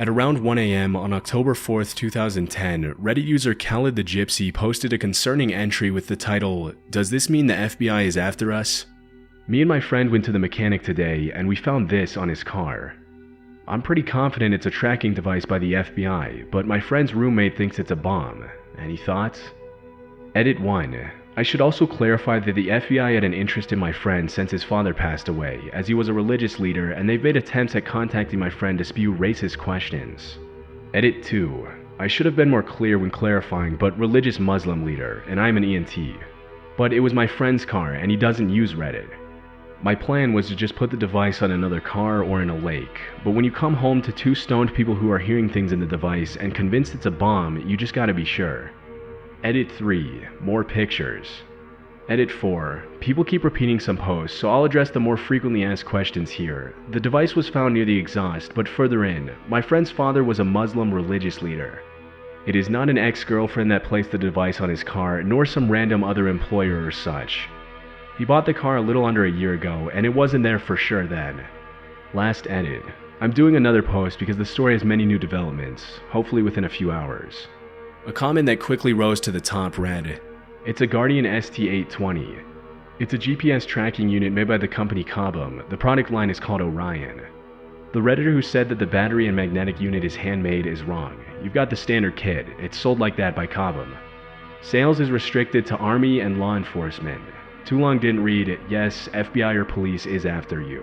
At around 1 a.m. on October 4th, 2010, Reddit user Khaled the Gypsy posted a concerning entry with the title, "Does this mean the FBI is after us?" Me and my friend went to the mechanic today and we found this on his car. I'm pretty confident it's a tracking device by the FBI, but my friend's roommate thinks it's a bomb. Any thoughts? Edit 1. I should also clarify that the FBI had an interest in my friend since his father passed away, as he was a religious leader and they've made attempts at contacting my friend to spew racist questions. Edit 2. I should have been more clear when clarifying, but religious Muslim leader, and I'm an ENT. But it was my friend's car and he doesn't use Reddit. My plan was to just put the device on another car or in a lake, but when you come home to two stoned people who are hearing things in the device and convinced it's a bomb, you just gotta be sure. Edit 3. More pictures. Edit 4. People keep repeating some posts, so I'll address the more frequently asked questions here. The device was found near the exhaust, but further in. My friend's father was a Muslim religious leader. It is not an ex-girlfriend that placed the device on his car, nor some random other employer or such. He bought the car a little under a year ago, and it wasn't there for sure then. Last edit. I'm doing another post because the story has many new developments, hopefully within a few hours. A comment that quickly rose to the top read, "It's a Guardian ST820. It's a GPS tracking unit made by the company Cobham. The product line is called Orion." The Redditor who said that the battery and magnetic unit is handmade is wrong. You've got the standard kit. It's sold like that by Cobham. Sales is restricted to Army and law enforcement. Too long didn't read, "Yes, FBI or police is after you."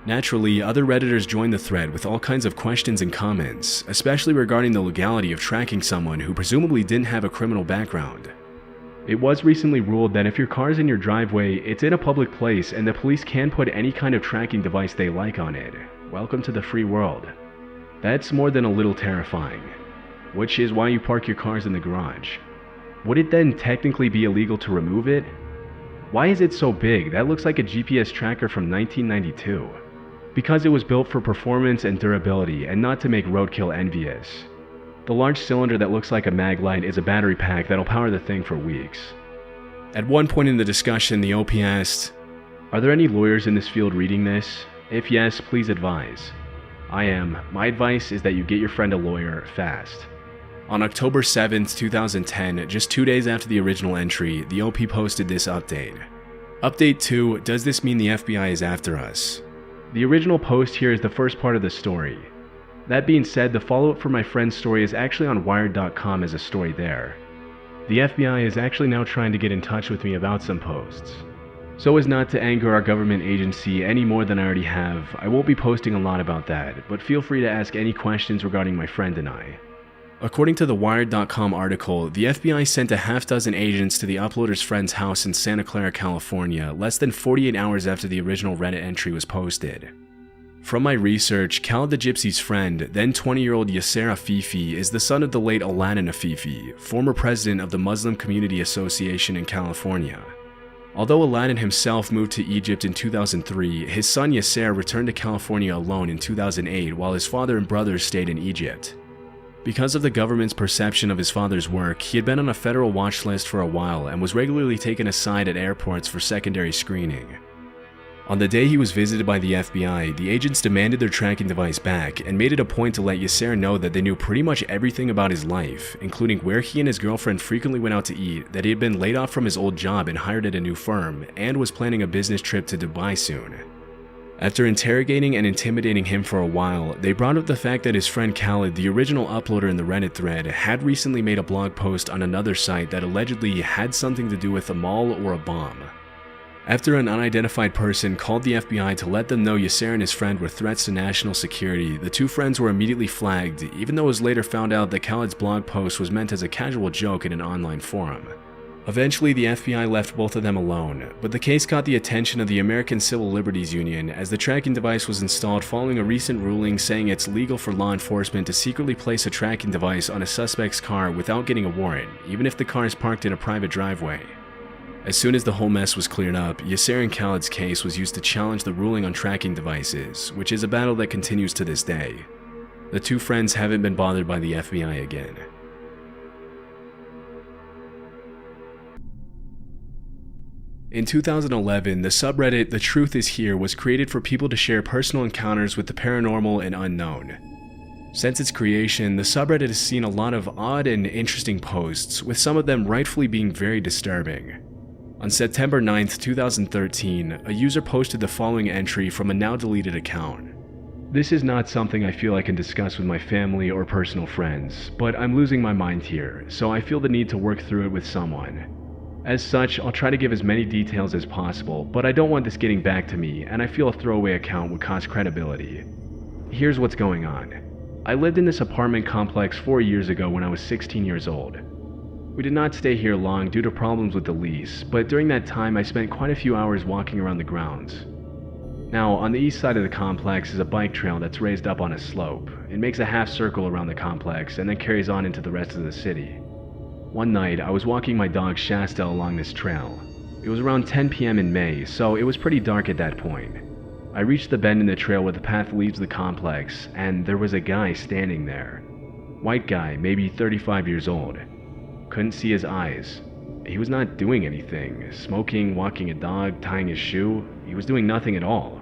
Naturally, other Redditors joined the thread with all kinds of questions and comments, especially regarding the legality of tracking someone who presumably didn't have a criminal background. It was recently ruled that if your car's in your driveway, it's in a public place and the police can put any kind of tracking device they like on it. Welcome to the free world. That's more than a little terrifying. Which is why you park your cars in the garage. Would it then technically be illegal to remove it? Why is it so big? That looks like a GPS tracker from 1992. Because it was built for performance and durability and not to make roadkill envious. The large cylinder that looks like a mag light is a battery pack that'll power the thing for weeks. At one point in the discussion, the OP asked, "Are there any lawyers in this field reading this? If yes, please advise." I am. My advice is that you get your friend a lawyer fast. On October 7th, 2010, just 2 days after the original entry, the OP posted this update. Update 2, does this mean the FBI is after us? The original post here is the first part of the story. That being said, the follow-up for my friend's story is actually on Wired.com as a story there. The FBI is actually now trying to get in touch with me about some posts. So as not to anger our government agency any more than I already have, I won't be posting a lot about that, but feel free to ask any questions regarding my friend and I. According to the Wired.com article, the FBI sent a half-dozen agents to the uploader's friend's house in Santa Clara, California, less than 48 hours after the original Reddit entry was posted. From my research, Khaled the Gypsy's friend, then 20-year-old Yasser Afifi, is the son of the late Aladdin Afifi, former president of the Muslim Community Association in California. Although Aladdin himself moved to Egypt in 2003, his son Yasser returned to California alone in 2008 while his father and brothers stayed in Egypt. Because of the government's perception of his father's work, he had been on a federal watch list for a while and was regularly taken aside at airports for secondary screening. On the day he was visited by the FBI, the agents demanded their tracking device back and made it a point to let Yasser know that they knew pretty much everything about his life, including where he and his girlfriend frequently went out to eat, that he had been laid off from his old job and hired at a new firm, and was planning a business trip to Dubai soon. After interrogating and intimidating him for a while, they brought up the fact that his friend Khaled, the original uploader in the Reddit thread, had recently made a blog post on another site that allegedly had something to do with a mall or a bomb. After an unidentified person called the FBI to let them know Yasser and his friend were threats to national security, the two friends were immediately flagged, even though it was later found out that Khaled's blog post was meant as a casual joke in an online forum. Eventually, the FBI left both of them alone, but the case caught the attention of the American Civil Liberties Union as the tracking device was installed following a recent ruling saying it's legal for law enforcement to secretly place a tracking device on a suspect's car without getting a warrant, even if the car is parked in a private driveway. As soon as the whole mess was cleared up, Yasser and Khaled's case was used to challenge the ruling on tracking devices, which is a battle that continues to this day. The two friends haven't been bothered by the FBI again. In 2011, the subreddit The Truth Is Here was created for people to share personal encounters with the paranormal and unknown. Since its creation, the subreddit has seen a lot of odd and interesting posts, with some of them rightfully being very disturbing. On September 9th, 2013, a user posted the following entry from a now deleted account. This is not something I feel I can discuss with my family or personal friends, but I'm losing my mind here, so I feel the need to work through it with someone. As such, I'll try to give as many details as possible, but I don't want this getting back to me, and I feel a throwaway account would cost credibility. Here's what's going on. I lived in this apartment complex 4 years ago when I was 16 years old. We did not stay here long due to problems with the lease, but during that time I spent quite a few hours walking around the grounds. Now, on the east side of the complex is a bike trail that's raised up on a slope. It makes a half circle around the complex and then carries on into the rest of the city. One night, I was walking my dog Shasta along this trail. It was around 10 p.m. in May, so it was pretty dark at that point. I reached the bend in the trail where the path leaves the complex, and there was a guy standing there. White guy, maybe 35 years old. Couldn't see his eyes. He was not doing anything. Smoking, walking a dog, tying his shoe. He was doing nothing at all.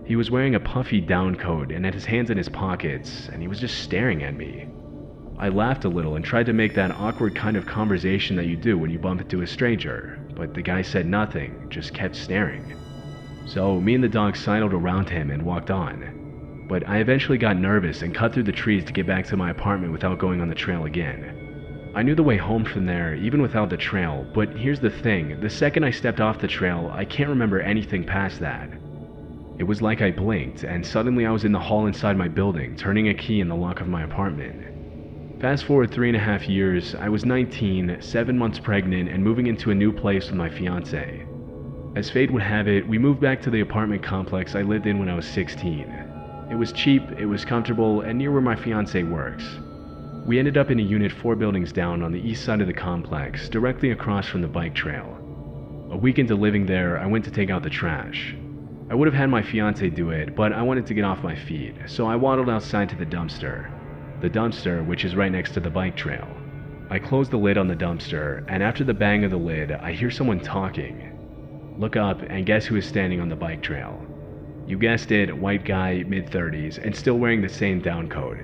He was wearing a puffy down coat and had his hands in his pockets, and he was just staring at me. I laughed a little and tried to make that awkward kind of conversation that you do when you bump into a stranger, but the guy said nothing, just kept staring. So me and the dog sidled around him and walked on. But I eventually got nervous and cut through the trees to get back to my apartment without going on the trail again. I knew the way home from there, even without the trail, but here's the thing, the second I stepped off the trail, I can't remember anything past that. It was like I blinked, and suddenly I was in the hall inside my building, turning a key in the lock of my apartment. Fast forward 3.5 years, I was 19, 7 months pregnant, and moving into a new place with my fiance. As fate would have it, we moved back to the apartment complex I lived in when I was 16. It was cheap, it was comfortable, and near where my fiance works. We ended up in a unit 4 buildings down on the east side of the complex, directly across from the bike trail. A week into living there, I went to take out the trash. I would have had my fiance do it, but I wanted to get off my feet, so I waddled outside to the dumpster. The dumpster, which is right next to the bike trail. I closed the lid on the dumpster, and after the bang of the lid, I hear someone talking. Look up, and guess who is standing on the bike trail? You guessed it, white guy, mid-30s, and still wearing the same down coat.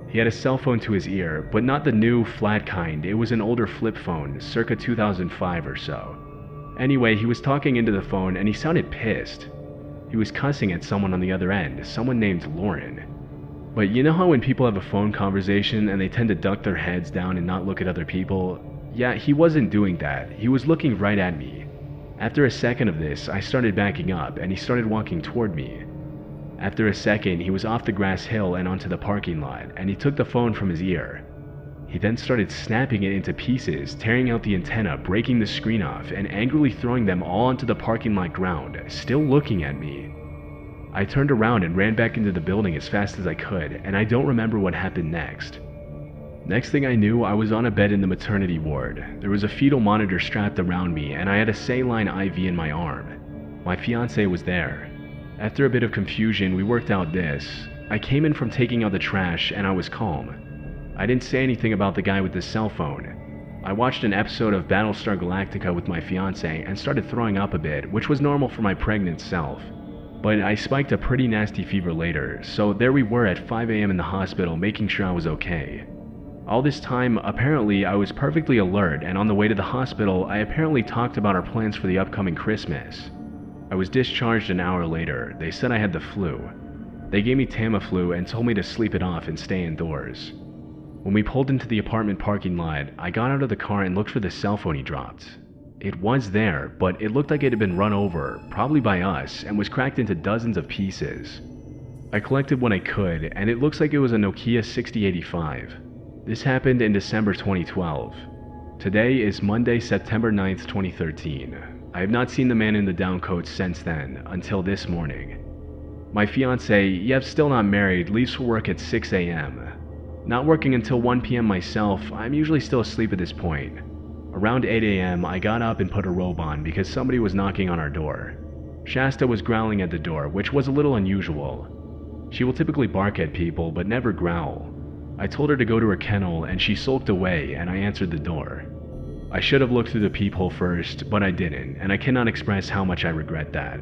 He had a cell phone to his ear, but not the new, flat kind. It was an older flip phone, circa 2005 or so. Anyway, he was talking into the phone, and he sounded pissed. He was cussing at someone on the other end, someone named Lauren. But you know how when people have a phone conversation and they tend to duck their heads down and not look at other people? Yeah, he wasn't doing that. He was looking right at me. After a second of this, I started backing up, and he started walking toward me. After a second, he was off the grass hill and onto the parking lot, and he took the phone from his ear. He then started snapping it into pieces, tearing out the antenna, breaking the screen off, and angrily throwing them all onto the parking lot ground, still looking at me. I turned around and ran back into the building as fast as I could, and I don't remember what happened next. Next thing I knew, I was on a bed in the maternity ward. There was a fetal monitor strapped around me, and I had a saline IV in my arm. My fiance was there. After a bit of confusion, we worked out this. I came in from taking out the trash, and I was calm. I didn't say anything about the guy with the cell phone. I watched an episode of Battlestar Galactica with my fiance and started throwing up a bit, which was normal for my pregnant self. But I spiked a pretty nasty fever later, so there we were at 5 a.m. in the hospital making sure I was okay. All this time, apparently, I was perfectly alert, and on the way to the hospital, I apparently talked about our plans for the upcoming Christmas. I was discharged an hour later. They said I had the flu. They gave me Tamiflu and told me to sleep it off and stay indoors. When we pulled into the apartment parking lot, I got out of the car and looked for the cell phone he dropped. It was there, but it looked like it had been run over, probably by us, and was cracked into dozens of pieces. I collected what I could, and it looks like it was a Nokia 6085. This happened in December 2012. Today is Monday, September 9th, 2013. I have not seen the man in the down coat since then, until this morning. My fiance, yep, still not married, leaves for work at 6 a.m. Not working until 1 p.m. myself, I'm usually still asleep at this point. Around 8 a.m., I got up and put a robe on because somebody was knocking on our door. Shasta was growling at the door, which was a little unusual. She will typically bark at people, but never growl. I told her to go to her kennel, and she sulked away, and I answered the door. I should have looked through the peephole first, but I didn't, and I cannot express how much I regret that.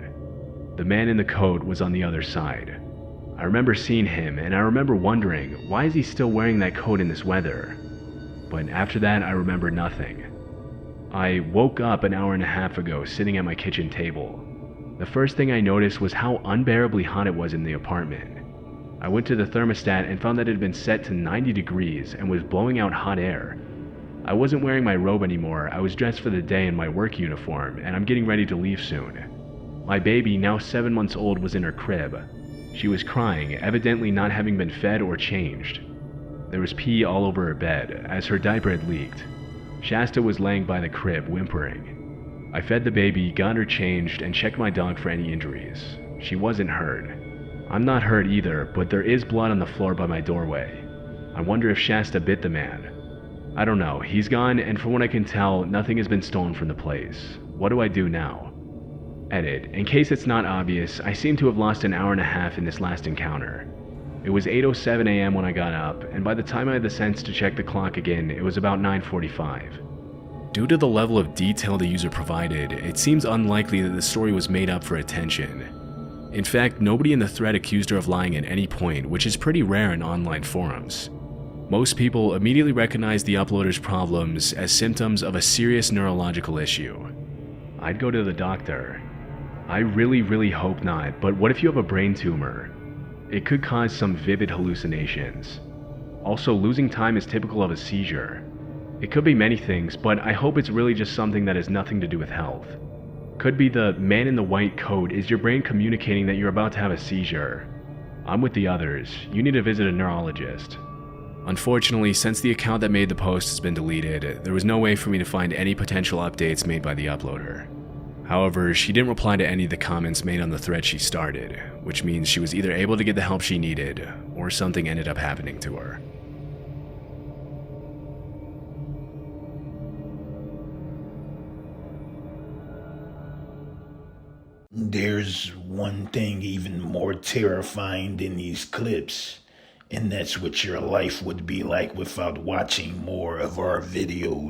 The man in the coat was on the other side. I remember seeing him, and I remember wondering, why is he still wearing that coat in this weather? But after that, I remember nothing. I woke up an hour and a half ago sitting at my kitchen table. The first thing I noticed was how unbearably hot it was in the apartment. I went to the thermostat and found that it had been set to 90 degrees and was blowing out hot air. I wasn't wearing my robe anymore. I was dressed for the day in my work uniform, and I'm getting ready to leave soon. My baby, now 7 months old, was in her crib. She was crying, evidently not having been fed or changed. There was pee all over her bed, as her diaper had leaked. Shasta was laying by the crib, whimpering. I fed the baby, got her changed, and checked my dog for any injuries. She wasn't hurt. I'm not hurt either, but there is blood on the floor by my doorway. I wonder if Shasta bit the man. I don't know, he's gone, and from what I can tell, nothing has been stolen from the place. What do I do now? Edit. In case it's not obvious, I seem to have lost an hour and a half in this last encounter. It was 8:07 a.m. when I got up, and by the time I had the sense to check the clock again, it was about 9:45. Due to the level of detail the user provided, it seems unlikely that the story was made up for attention. In fact, nobody in the thread accused her of lying at any point, which is pretty rare in online forums. Most people immediately recognize the uploader's problems as symptoms of a serious neurological issue. I'd go to the doctor. I really hope not, but what if you have a brain tumor? It could cause some vivid hallucinations. Also, losing time is typical of a seizure. It could be many things, but I hope it's really just something that has nothing to do with health. Could be the man in the white coat is your brain communicating that you're about to have a seizure. I'm with the others. You need to visit a neurologist. Unfortunately, since the account that made the post has been deleted, there was no way for me to find any potential updates made by the uploader. However, she didn't reply to any of the comments made on the thread she started, which means she was either able to get the help she needed, or something ended up happening to her. There's one thing even more terrifying than these clips, and that's what your life would be like without watching more of our videos.